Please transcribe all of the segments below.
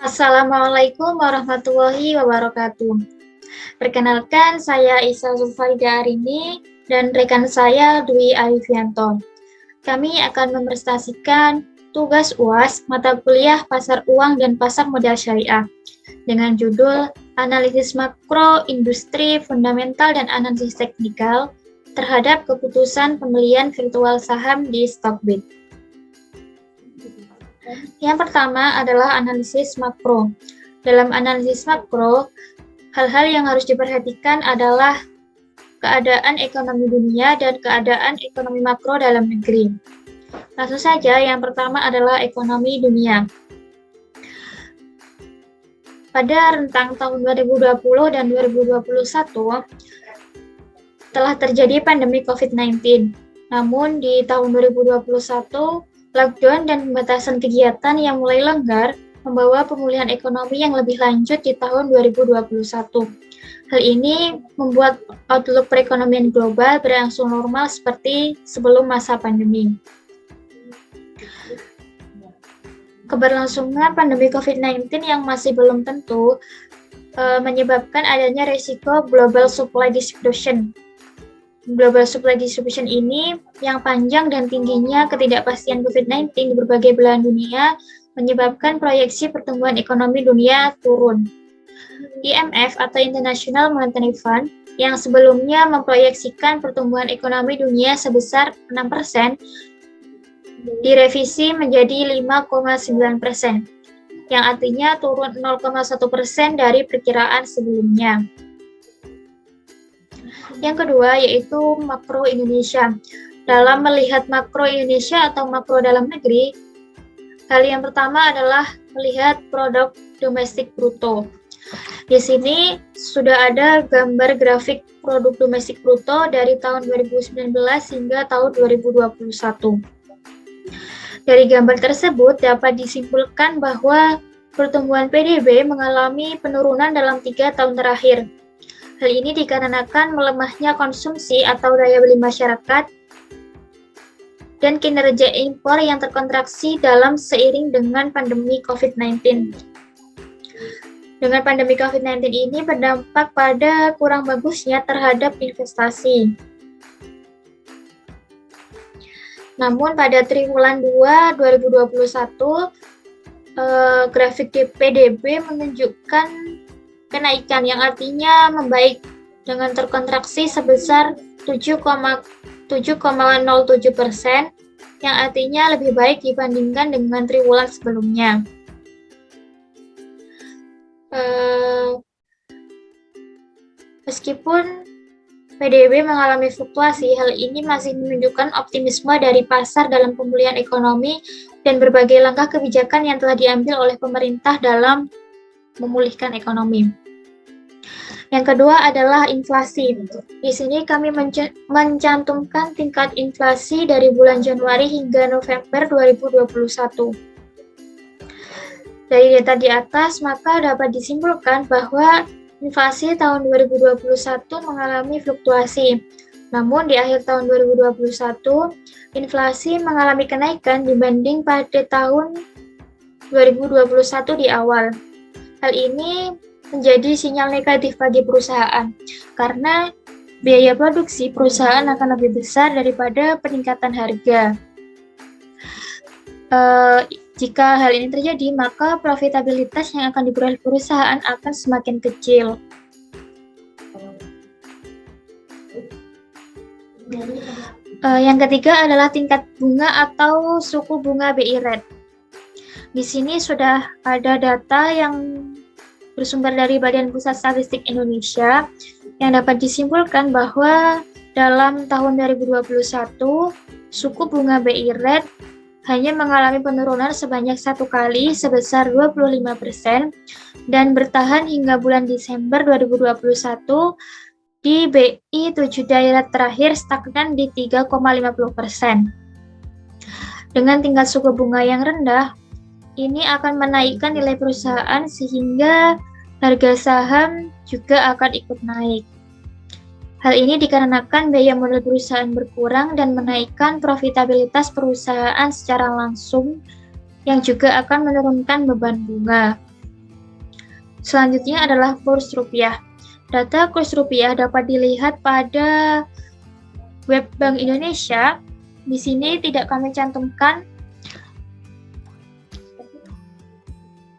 Assalamualaikum warahmatullahi wabarakatuh. Perkenalkan, saya Isa Zulfaida Arini dan rekan saya Dwi Arifianto. Kami akan mepresentasikan tugas UAS mata kuliah Pasar Uang dan Pasar Modal Syariah dengan judul Analisis Makro Industri Fundamental dan Analisis Teknikal terhadap keputusan pembelian virtual saham di Stockbit. Yang pertama adalah analisis makro. Dalam analisis makro, hal-hal yang harus diperhatikan adalah keadaan ekonomi dunia dan keadaan ekonomi makro dalam negeri. Langsung saja, yang pertama adalah ekonomi dunia. Pada rentang tahun 2020 dan 2021, telah terjadi pandemi COVID-19. Namun di tahun 2021, lockdown dan pembatasan kegiatan yang mulai longgar membawa pemulihan ekonomi yang lebih lanjut di tahun 2021. Hal ini membuat outlook perekonomian global berangsur normal seperti sebelum masa pandemi. Keberlangsungan pandemi COVID-19 yang masih belum tentu menyebabkan adanya risiko global supply distribution. Global supply distribution ini yang panjang dan tingginya ketidakpastian COVID-19 di berbagai belahan dunia menyebabkan proyeksi pertumbuhan ekonomi dunia turun. IMF atau International Monetary Fund yang sebelumnya memproyeksikan pertumbuhan ekonomi dunia sebesar 6%, direvisi menjadi 5,9%, yang artinya turun 0,1% dari perkiraan sebelumnya. Yang kedua yaitu makro Indonesia. Dalam melihat makro Indonesia atau makro dalam negeri, hal yang pertama adalah melihat produk domestik bruto. Di sini sudah ada gambar grafik produk domestik bruto dari tahun 2019 hingga tahun 2021. Dari gambar tersebut dapat disimpulkan bahwa pertumbuhan PDB mengalami penurunan dalam 3 tahun terakhir. Hal ini dikarenakan melemahnya konsumsi atau daya beli masyarakat dan kinerja impor yang terkontraksi dalam seiring dengan pandemi COVID-19. Dengan pandemi COVID-19 ini berdampak pada kurang bagusnya terhadap investasi. Namun pada triwulan 2 2021, grafik PDB menunjukkan kenaikan yang artinya membaik dengan terkontraksi sebesar 7,07%, yang artinya lebih baik dibandingkan dengan triwulan sebelumnya. Meskipun PDB mengalami fluktuasi, hal ini masih menunjukkan optimisme dari pasar dalam pemulihan ekonomi dan berbagai langkah kebijakan yang telah diambil oleh pemerintah dalam memulihkan ekonomi. Yang kedua adalah inflasi. Di sini kami mencantumkan tingkat inflasi dari bulan Januari hingga November 2021. Dari data di atas, maka dapat disimpulkan bahwa inflasi tahun 2021 mengalami fluktuasi. Namun di akhir tahun 2021, inflasi mengalami kenaikan dibanding pada tahun 2021 di awal. Hal ini menjadi sinyal negatif bagi perusahaan, karena biaya produksi perusahaan akan lebih besar daripada peningkatan harga. Jika hal ini terjadi, maka profitabilitas yang akan diperoleh perusahaan akan semakin kecil. Yang ketiga adalah tingkat bunga atau suku bunga BI rate. Di sini sudah ada data yang bersumber dari Badan Pusat Statistik Indonesia yang dapat disimpulkan bahwa dalam tahun 2021, suku bunga BI rate hanya mengalami penurunan sebanyak 1 kali sebesar 25% dan bertahan hingga bulan Desember 2021 di BI 7 daerah terakhir stagnan di 3,50%. Dengan tingkat suku bunga yang rendah, ini akan menaikkan nilai perusahaan sehingga harga saham juga akan ikut naik. Hal ini dikarenakan biaya modal perusahaan berkurang dan menaikkan profitabilitas perusahaan secara langsung yang juga akan menurunkan beban bunga. Selanjutnya adalah kurs rupiah. Data kurs rupiah dapat dilihat pada web Bank Indonesia. Di sini tidak kami cantumkan.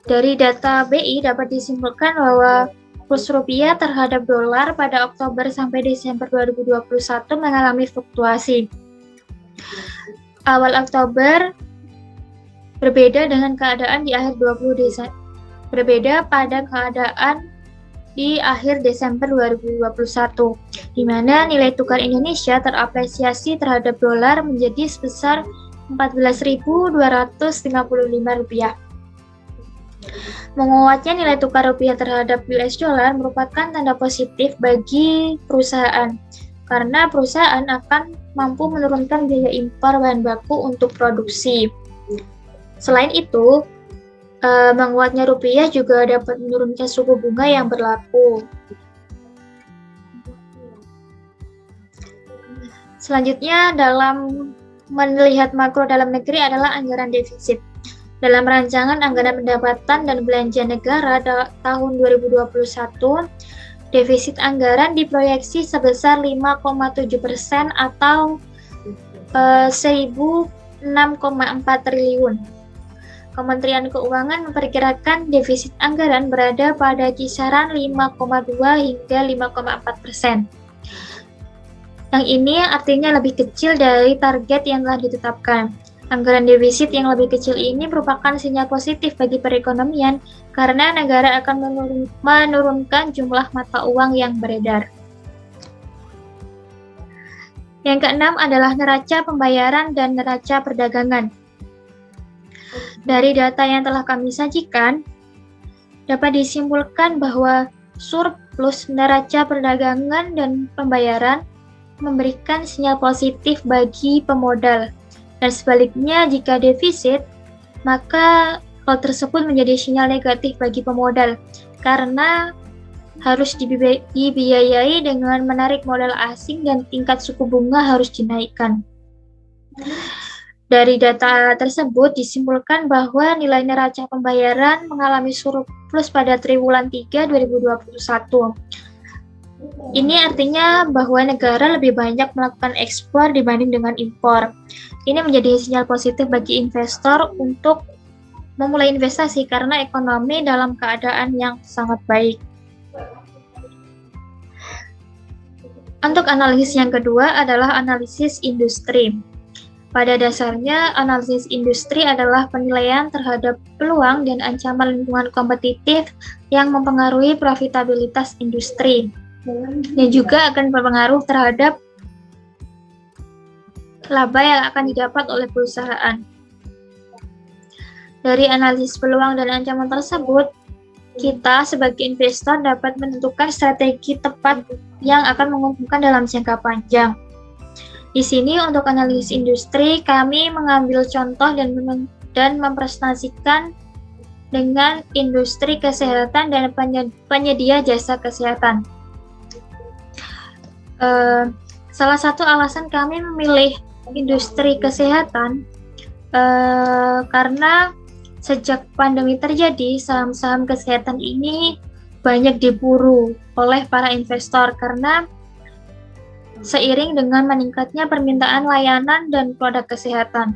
Dari data BI dapat disimpulkan bahwa kurs rupiah terhadap dolar pada Oktober sampai Desember 2021 mengalami fluktuasi. Awal Oktober berbeda dengan keadaan di akhir 20 Desember. Berbeda pada keadaan di akhir Desember 2021, di mana nilai tukar Indonesia terapresiasi terhadap dolar menjadi sebesar Rp14.255. Menguatnya nilai tukar rupiah terhadap US dollar merupakan tanda positif bagi perusahaan, karena perusahaan akan mampu menurunkan biaya impor bahan baku untuk produksi. Selain itu, menguatnya rupiah juga dapat menurunkan suku bunga yang berlaku. Selanjutnya, dalam melihat makro dalam negeri adalah anggaran defisit. Dalam rancangan anggaran pendapatan dan belanja negara tahun 2021, defisit anggaran diproyeksi sebesar 5,7% atau 1.006,4 triliun. Kementerian Keuangan memperkirakan defisit anggaran berada pada kisaran 5,2 hingga 5,4%. Yang ini artinya lebih kecil dari target yang telah ditetapkan. Anggaran defisit yang lebih kecil ini merupakan sinyal positif bagi perekonomian karena negara akan menurunkan jumlah mata uang yang beredar. Yang keenam adalah neraca pembayaran dan neraca perdagangan. Dari data yang telah kami sajikan, dapat disimpulkan bahwa surplus neraca perdagangan dan pembayaran memberikan sinyal positif bagi pemodal, dan sebaliknya jika defisit, maka hal tersebut menjadi sinyal negatif bagi pemodal, karena harus dibiayai dengan menarik modal asing dan tingkat suku bunga harus dinaikkan. Dari data tersebut disimpulkan bahwa nilai neraca pembayaran mengalami surplus pada triwulan 3 2021. Ini artinya bahwa negara lebih banyak melakukan ekspor dibanding dengan impor. Ini menjadi sinyal positif bagi investor untuk memulai investasi karena ekonomi dalam keadaan yang sangat baik. Untuk analisis yang kedua adalah analisis industri. Pada dasarnya, analisis industri adalah penilaian terhadap peluang dan ancaman lingkungan kompetitif yang mempengaruhi profitabilitas industri, dan juga akan berpengaruh terhadap laba yang akan didapat oleh perusahaan. Dari analisis peluang dan ancaman tersebut, kita sebagai investor dapat menentukan strategi tepat yang akan menguntungkan dalam jangka panjang. Di sini untuk analisis industri, kami mengambil contoh dan mempresentasikan dengan industri kesehatan dan penyedia jasa kesehatan. Salah satu alasan kami memilih industri kesehatan karena sejak pandemi terjadi, saham-saham kesehatan ini banyak diburu oleh para investor karena seiring dengan meningkatnya permintaan layanan dan produk kesehatan.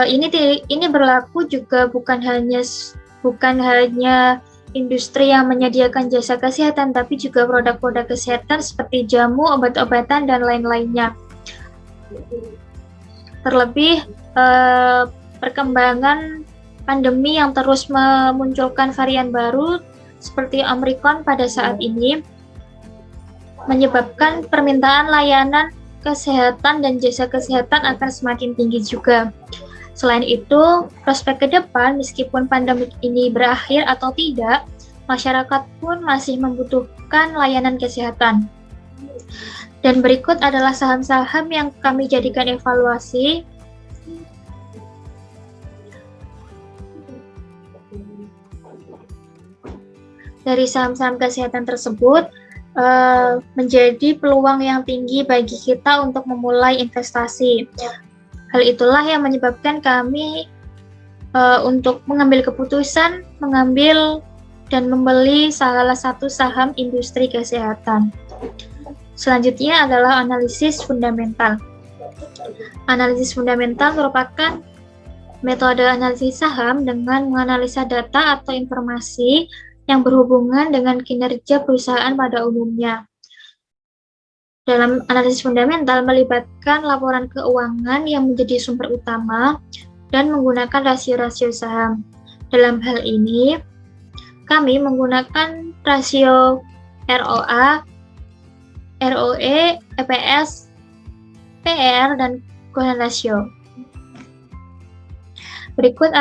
Ini berlaku juga bukan hanya industri yang menyediakan jasa kesehatan, tapi juga produk-produk kesehatan seperti jamu, obat-obatan, dan lain-lainnya. Terlebih, perkembangan pandemi yang terus memunculkan varian baru seperti Omicron pada saat ini menyebabkan permintaan layanan kesehatan dan jasa kesehatan akan semakin tinggi juga. Selain itu, prospek ke depan meskipun pandemi ini berakhir atau tidak, masyarakat pun masih membutuhkan layanan kesehatan. Dan berikut adalah saham-saham yang kami jadikan evaluasi. Dari saham-saham kesehatan tersebut, menjadi peluang yang tinggi bagi kita untuk memulai investasi. Hal itulah yang menyebabkan kami untuk mengambil keputusan mengambil dan membeli salah satu saham industri kesehatan. Selanjutnya adalah analisis fundamental. Analisis fundamental merupakan metode analisis saham dengan menganalisa data atau informasi yang berhubungan dengan kinerja perusahaan pada umumnya. Dalam analisis fundamental melibatkan laporan keuangan yang menjadi sumber utama dan menggunakan rasio-rasio saham. Dalam hal ini, kami menggunakan rasio ROA, ROE, EPS, PR, dan Golden Ratio. Berikut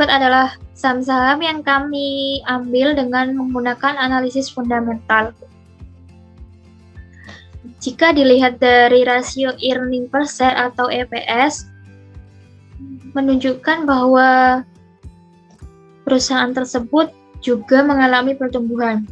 adalah saham-saham yang kami ambil dengan menggunakan analisis fundamental. Jika dilihat dari rasio earning per share atau EPS, menunjukkan bahwa perusahaan tersebut juga mengalami pertumbuhan.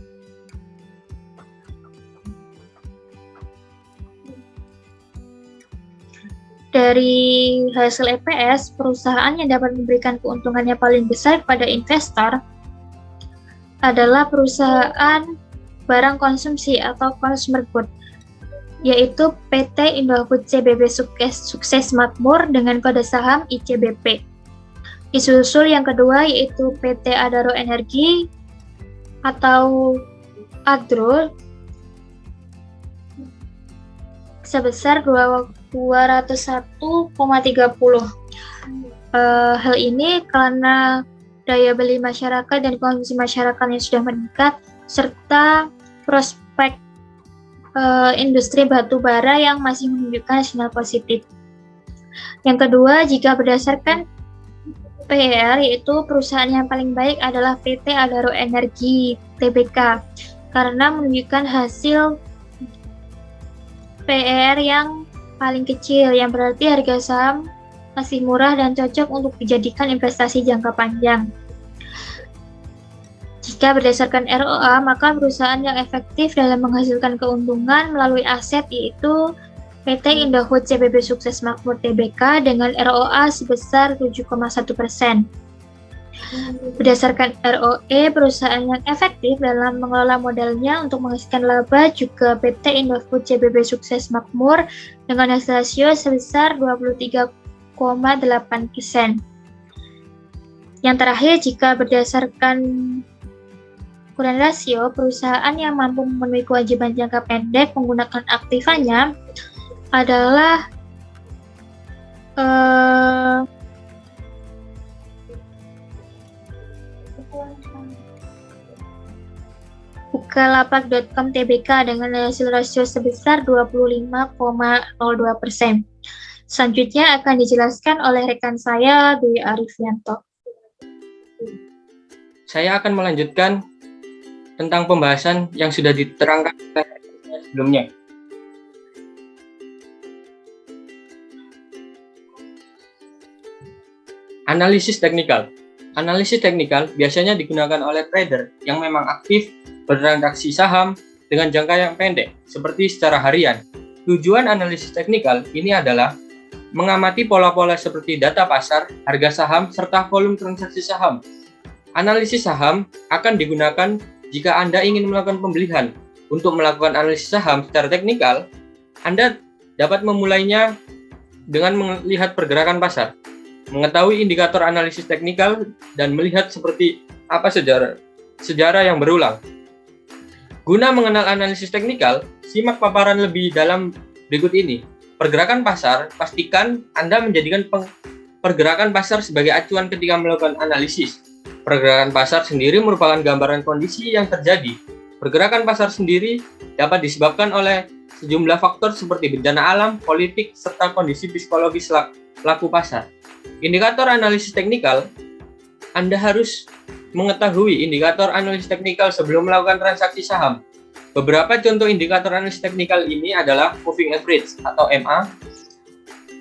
Dari hasil EPS, perusahaan yang dapat memberikan keuntungannya paling besar kepada investor adalah perusahaan barang konsumsi atau consumer good, yaitu PT Indofood CBB Sukses Makmur dengan kode saham ICBP. Disusul yang kedua yaitu PT Adaro Energi atau ADRO sebesar 201,30. Hal ini karena daya beli masyarakat dan konsumsi masyarakat yang sudah meningkat serta prospek industri batu bara yang masih menunjukkan sinyal positif. Yang kedua, jika berdasarkan PR, yaitu perusahaan yang paling baik adalah PT Adaro Energi Tbk karena menunjukkan hasil PR yang paling kecil, yang berarti harga saham masih murah dan cocok untuk dijadikan investasi jangka panjang. Jika berdasarkan ROA, maka perusahaan yang efektif dalam menghasilkan keuntungan melalui aset yaitu PT Indofood CBB Sukses Makmur Tbk dengan ROA sebesar 7,1%. Berdasarkan ROE, perusahaan yang efektif dalam mengelola modalnya untuk menghasilkan laba juga PT Indofood CBB Sukses Makmur dengan hasil rasio sebesar 23,8%. Yang terakhir, jika berdasarkan Golden Ratio, perusahaan yang mampu memenuhi kewajiban jangka pendek menggunakan aktivanya adalah Bukalapak.com Tbk dengan hasil rasio sebesar 25,02%. Selanjutnya akan dijelaskan oleh rekan saya, Dwi Arifianto. Saya akan melanjutkan tentang pembahasan yang sudah diterangkan sebelumnya. Analisis teknikal. Analisis teknikal biasanya digunakan oleh trader yang memang aktif bertransaksi saham dengan jangka yang pendek, seperti secara harian. Tujuan analisis teknikal ini adalah mengamati pola-pola seperti data pasar, harga saham, serta volume transaksi saham. Analisis saham akan digunakan jika Anda ingin melakukan pembelian. Untuk melakukan analisis saham secara teknikal, Anda dapat memulainya dengan melihat pergerakan pasar, mengetahui indikator analisis teknikal, dan melihat seperti apa sejarah yang berulang. Guna mengenal analisis teknikal, simak paparan lebih dalam berikut ini. Pergerakan pasar, pastikan Anda menjadikan pergerakan pasar sebagai acuan ketika melakukan analisis. Pergerakan pasar sendiri merupakan gambaran kondisi yang terjadi. Pergerakan pasar sendiri dapat disebabkan oleh sejumlah faktor seperti bencana alam, politik, serta kondisi psikologis pelaku pasar. Indikator analisis teknikal. Anda harus mengetahui indikator analisis teknikal sebelum melakukan transaksi saham. Beberapa contoh indikator analisis teknikal ini adalah moving average atau MA,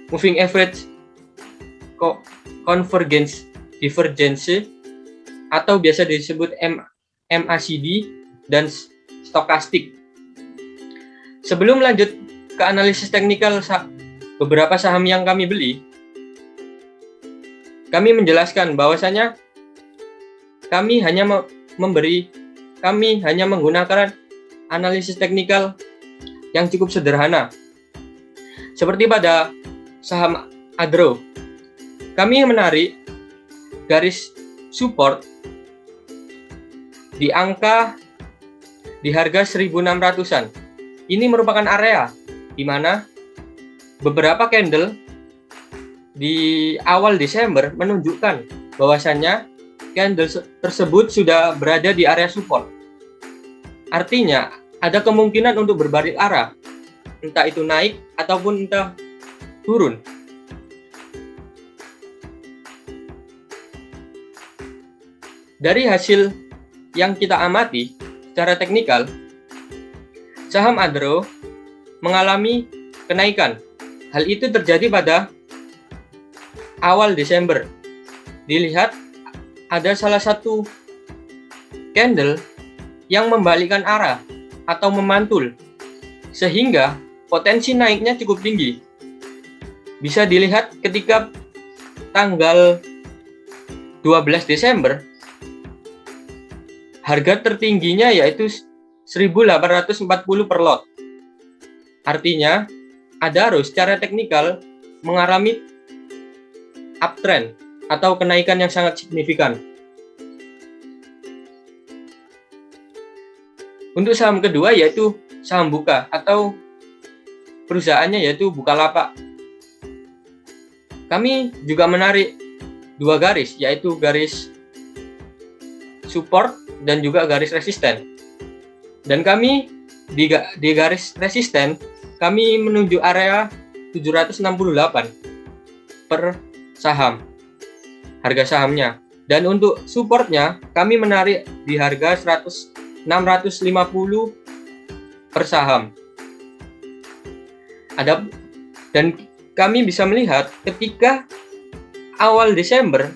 moving average convergence divergence atau biasa disebut MACD, dan stokastik. Sebelum lanjut ke analisis teknikal beberapa saham yang kami beli, kami menjelaskan bahwasanya kami hanya menggunakan analisis teknikal yang cukup sederhana. Seperti pada saham Adro, kami menarik garis support di harga 1.600-an. Ini merupakan area di mana beberapa candle di awal Desember menunjukkan bahwasannya candle tersebut sudah berada di area support. Artinya, ada kemungkinan untuk berbalik arah, entah itu naik ataupun entah turun. Dari hasil yang kita amati secara teknikal, saham Adro mengalami kenaikan. Hal itu terjadi pada awal Desember. Dilihat ada salah satu candle yang membalikkan arah atau memantul, sehingga potensi naiknya cukup tinggi. Bisa dilihat ketika tanggal 12 Desember, harga tertingginya yaitu 1.840 per lot. Artinya, Adaro secara teknikal mengalami uptrend atau kenaikan yang sangat signifikan. Untuk saham kedua yaitu saham Buka atau perusahaannya yaitu Bukalapak. Kami juga menarik dua garis, yaitu garis support dan juga garis resisten. Dan kami di garis resisten, kami menuju area 768 per saham, harga sahamnya. Dan untuk supportnya, kami menarik di harga 650 per saham. Dan kami bisa melihat ketika awal Desember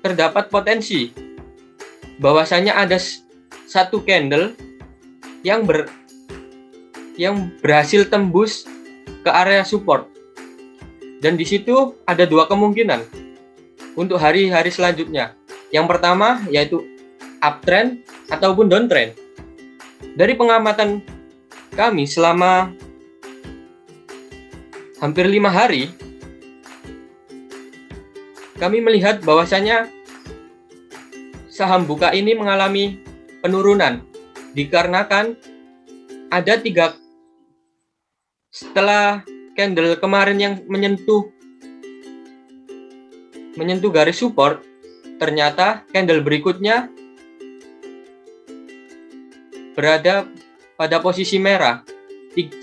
terdapat potensi bahwasanya ada satu candle yang berhasil tembus ke area support. Dan di situ ada dua kemungkinan untuk hari-hari selanjutnya. Yang pertama yaitu uptrend ataupun downtrend. Dari pengamatan kami selama hampir 5 hari, kami melihat bahwasanya saham Buka ini mengalami penurunan dikarenakan ada setelah candle kemarin yang menyentuh garis support, ternyata candle berikutnya berada pada posisi merah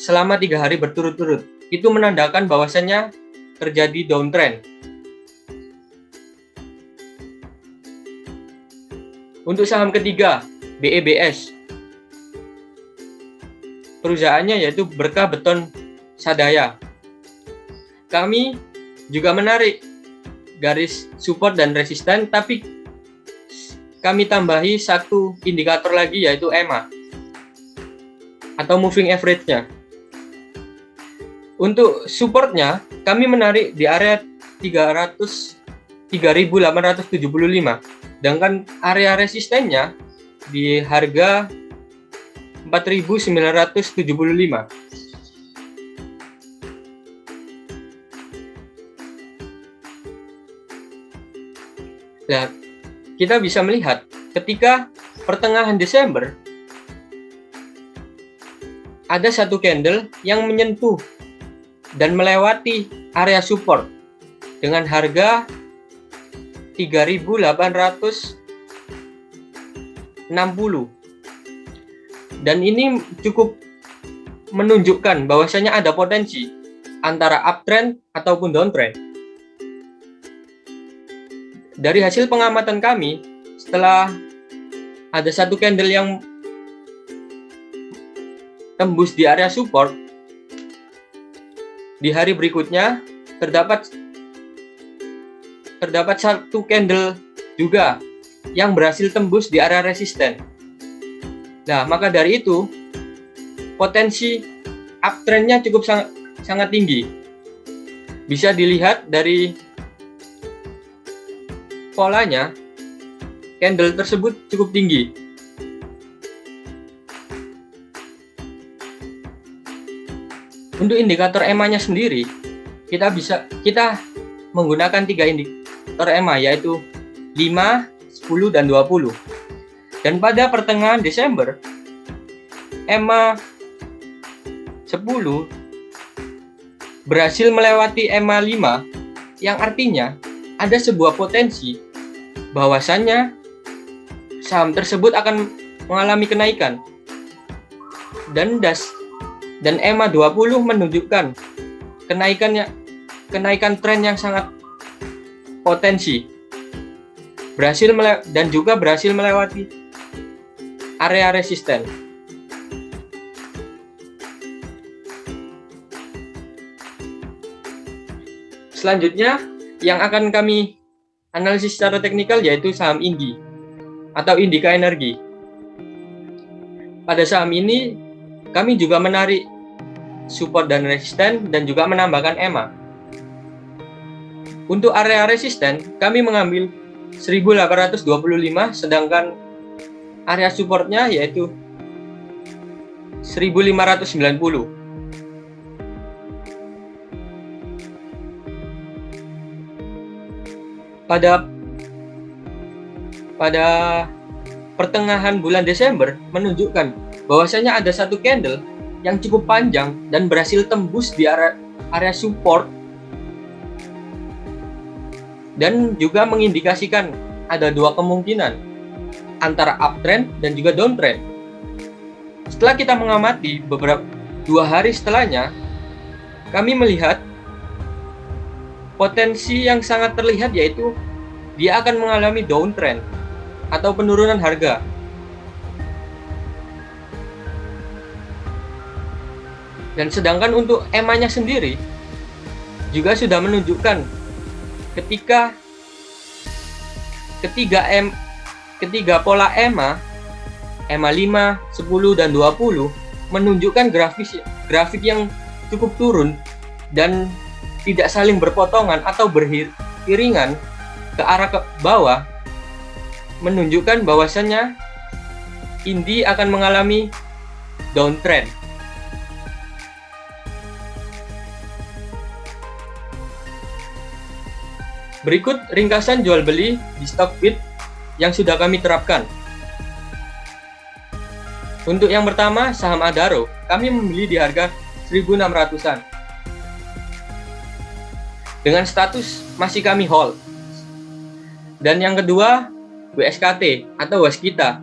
selama 3 hari berturut-turut. Itu menandakan bahwasannya terjadi downtrend. Untuk saham ketiga, BEBS. Perusahaannya yaitu Berkah Beton Sadaya. Kami juga menarik garis support dan resisten, tapi kami tambahi satu indikator lagi yaitu EMA atau moving average-nya. Untuk supportnya, kami menarik di area 3.875. Sedangkan area resistennya di harga 4.975. Nah, kita bisa melihat ketika pertengahan Desember ada satu candle yang menyentuh dan melewati area support dengan harga 3.860. Dan ini cukup menunjukkan bahwasanya ada potensi antara uptrend ataupun downtrend. Dari hasil pengamatan kami, setelah ada satu candle yang tembus di area support, di hari berikutnya terdapat satu candle juga yang berhasil tembus di area resisten. Nah, maka dari itu potensi uptrendnya cukup sangat tinggi. Bisa dilihat dari polanya, candle tersebut cukup tinggi. Untuk indikator EMA-nya sendiri, kita menggunakan 3 indikator EMA, yaitu 5, 10, dan 20. Dan pada pertengahan Desember, EMA 10 berhasil melewati EMA 5, yang artinya ada sebuah potensi bahwasannya saham tersebut akan mengalami kenaikan. Dan EMA 20 menunjukkan kenaikan tren yang sangat potensi. Dan juga berhasil melewati area resisten. Selanjutnya, yang akan kami analisis secara teknikal yaitu saham INDI atau Indika Energi. Pada saham ini, kami juga menarik support dan resisten dan juga menambahkan EMA. Untuk area resisten, kami mengambil 1825, sedangkan area supportnya yaitu 1590. Pada pertengahan bulan Desember menunjukkan bahwasanya ada satu candle yang cukup panjang dan berhasil tembus di area support dan juga mengindikasikan ada 2 kemungkinan antara uptrend dan juga downtrend. Setelah kita mengamati 2 hari setelahnya, kami melihat potensi yang sangat terlihat yaitu dia akan mengalami downtrend atau penurunan harga. Dan sedangkan untuk EMA-nya sendiri juga sudah menunjukkan ketiga pola EMA 5, 10, dan 20 menunjukkan grafik yang cukup turun dan tidak saling berpotongan atau beriringan ke arah bawah, menunjukkan bahwasannya INDI akan mengalami downtrend. Berikut ringkasan jual beli di Stockbit yang sudah kami terapkan. Untuk yang pertama, saham Adaro, kami membeli di harga 1.600-an. Dengan status masih kami hold. Dan yang kedua, WSKT atau Waskita.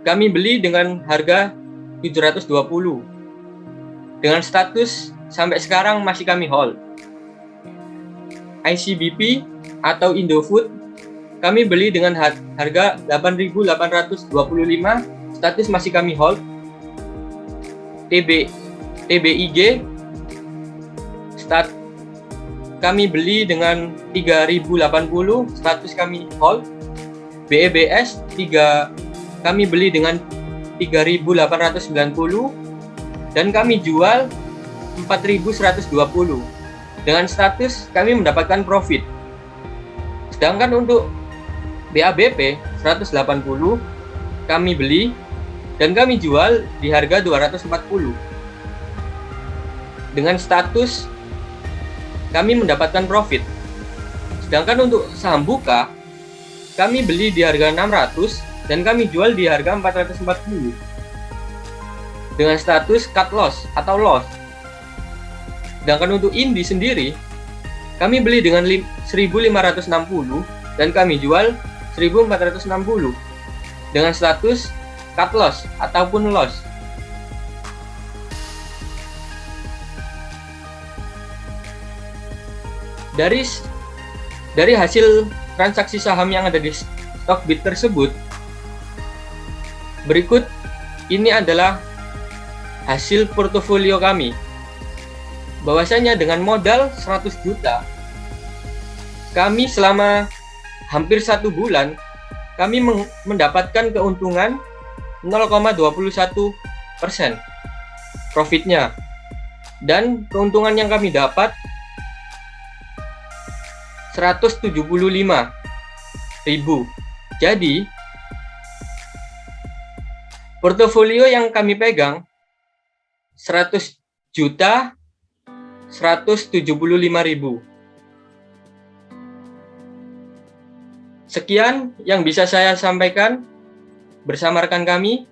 Kami beli dengan harga 720. Dengan status sampai sekarang masih kami hold. ICBP atau Indofood, kami beli dengan harga 8.825, status masih kami hold. TBIG, kami beli dengan 3.080, status kami hold. BEBS, kami beli dengan 3.890, dan kami jual 4.120. Dengan status kami mendapatkan profit. Sedangkan untuk BABP 180 kami beli dan kami jual di harga 240. Dengan status kami mendapatkan profit. Sedangkan untuk saham Buka kami beli di harga 600 dan kami jual di harga 440. Dengan status cut loss atau loss. Sedangkan untuk INDI sendiri, kami beli dengan 1.560 dan kami jual 1.460 dengan status cut loss ataupun loss. Dari hasil transaksi saham yang ada di Stockbit tersebut, berikut ini adalah hasil portofolio kami. Bahwasanya dengan modal 100 juta, kami selama hampir 1 bulan, kami mendapatkan keuntungan 0,21% profitnya. Dan keuntungan yang kami dapat 175 Jadi, portofolio yang kami pegang 100 juta 175.000. Sekian yang bisa saya sampaikan bersama rekan kami.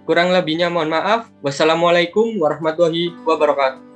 Kurang lebihnya mohon maaf. Wassalamualaikum warahmatullahi wabarakatuh.